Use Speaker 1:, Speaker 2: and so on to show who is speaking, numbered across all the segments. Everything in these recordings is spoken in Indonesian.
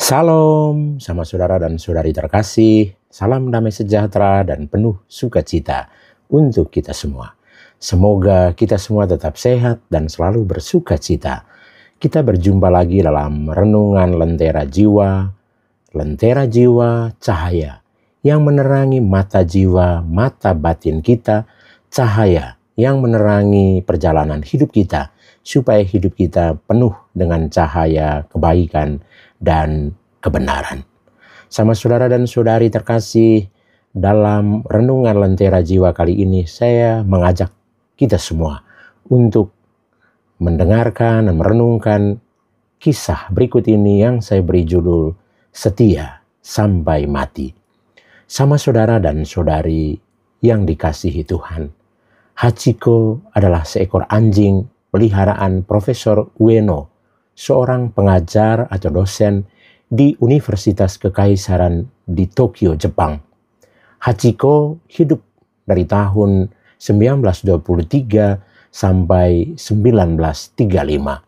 Speaker 1: Salam sama saudara dan saudari terkasih, salam damai sejahtera dan penuh sukacita untuk kita semua. Semoga kita semua tetap sehat dan selalu bersukacita. Kita berjumpa lagi dalam renungan Lentera Jiwa cahaya yang menerangi mata jiwa, mata batin kita, cahaya yang menerangi perjalanan hidup kita, supaya hidup kita penuh dengan cahaya kebaikan dan kebenaran. Sama saudara dan saudari terkasih, dalam renungan Lentera Jiwa kali ini saya mengajak kita semua untuk mendengarkan dan merenungkan kisah berikut ini yang saya beri judul Setia Sampai Mati. Sama saudara dan saudari yang dikasihi Tuhan, Hachiko adalah seekor anjing peliharaan Profesor Ueno, seorang pengajar atau dosen di Universitas Kekaisaran di Tokyo, Jepang. Hachiko hidup dari tahun 1923 sampai 1935.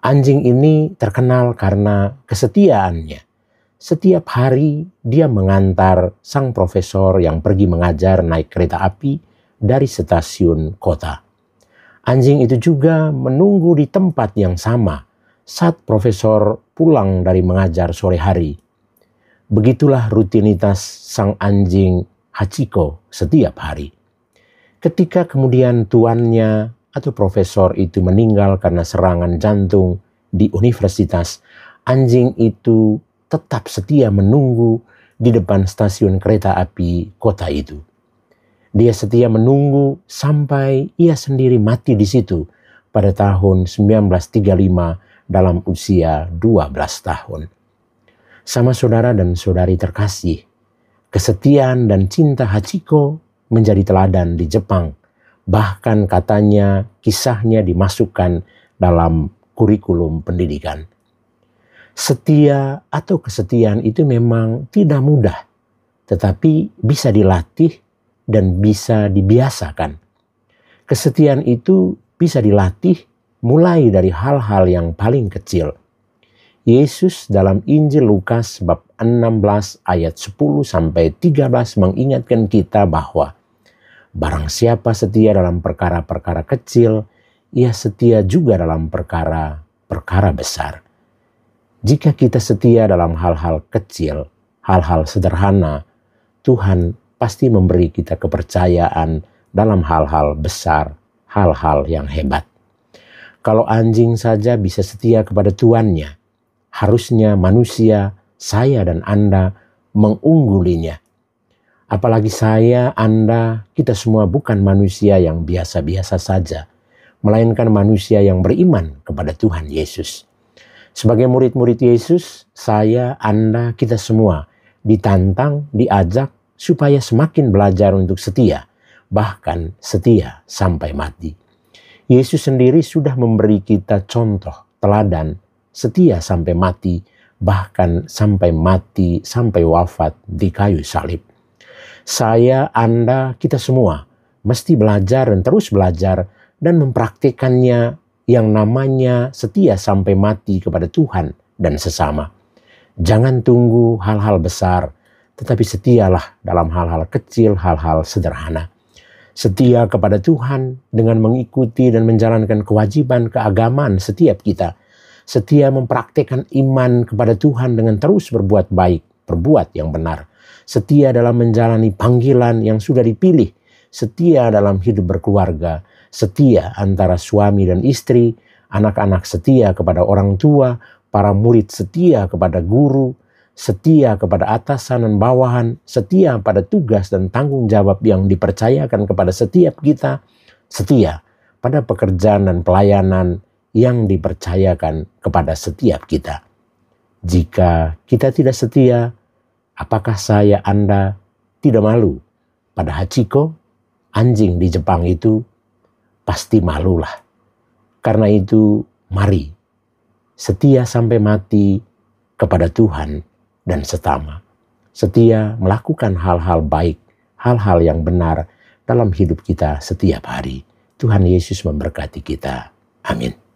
Speaker 1: Anjing ini terkenal karena kesetiaannya. Setiap hari dia mengantar sang profesor yang pergi mengajar naik kereta api dari stasiun kota. Anjing itu juga menunggu di tempat yang sama saat profesor pulang dari mengajar sore hari. Begitulah rutinitas sang anjing Hachiko setiap hari. Ketika kemudian tuannya atau profesor itu meninggal karena serangan jantung di universitas, anjing itu tetap setia menunggu di depan stasiun kereta api kota itu. Dia setia menunggu sampai ia sendiri mati di situ pada tahun 1935 dalam usia 12 tahun. Sama saudara dan saudari terkasih, kesetiaan dan cinta Hachiko menjadi teladan di Jepang. Bahkan katanya kisahnya dimasukkan dalam kurikulum pendidikan. Setia atau kesetiaan itu memang tidak mudah, tetapi bisa dilatih dan bisa dibiasakan. Kesetiaan itu bisa dilatih mulai dari hal-hal yang paling kecil. Yesus dalam Injil Lukas bab 16 ayat 10-13 mengingatkan kita bahwa barang siapa setia dalam perkara-perkara kecil, ia setia juga dalam perkara-perkara besar. Jika kita setia dalam hal-hal kecil, hal-hal sederhana, Tuhan pasti memberi kita kepercayaan dalam hal-hal besar, hal-hal yang hebat. Kalau anjing saja bisa setia kepada tuannya, harusnya manusia, saya dan Anda mengunggulinya. Apalagi saya, Anda, kita semua bukan manusia yang biasa-biasa saja, melainkan manusia yang beriman kepada Tuhan Yesus. Sebagai murid-murid Yesus, saya, Anda, kita semua ditantang, diajak supaya semakin belajar untuk setia, bahkan setia sampai mati. Yesus sendiri sudah memberi kita contoh, teladan, setia sampai mati, bahkan sampai mati, sampai wafat di kayu salib. Saya, Anda, kita semua mesti belajar dan terus belajar dan mempraktikannya yang namanya setia sampai mati kepada Tuhan dan sesama. Jangan tunggu hal-hal besar, tetapi setialah dalam hal-hal kecil, hal-hal sederhana. Setia kepada Tuhan dengan mengikuti dan menjalankan kewajiban keagamaan setiap kita. Setia mempraktikkan iman kepada Tuhan dengan terus berbuat baik, berbuat yang benar. Setia dalam menjalani panggilan yang sudah dipilih. Setia dalam hidup berkeluarga. Setia antara suami dan istri, anak-anak setia kepada orang tua, para murid setia kepada guru, setia kepada atasan dan bawahan, setia pada tugas dan tanggung jawab yang dipercayakan kepada setiap kita, setia pada pekerjaan dan pelayanan yang dipercayakan kepada setiap kita. Jika kita tidak setia, apakah saya, Anda tidak malu? Pada Hachiko, anjing di Jepang itu, pasti malulah. Karena itu, mari setia sampai mati kepada Tuhan dan sesama. Setia melakukan hal-hal baik, hal-hal yang benar dalam hidup kita setiap hari. Tuhan Yesus memberkati kita. Amin.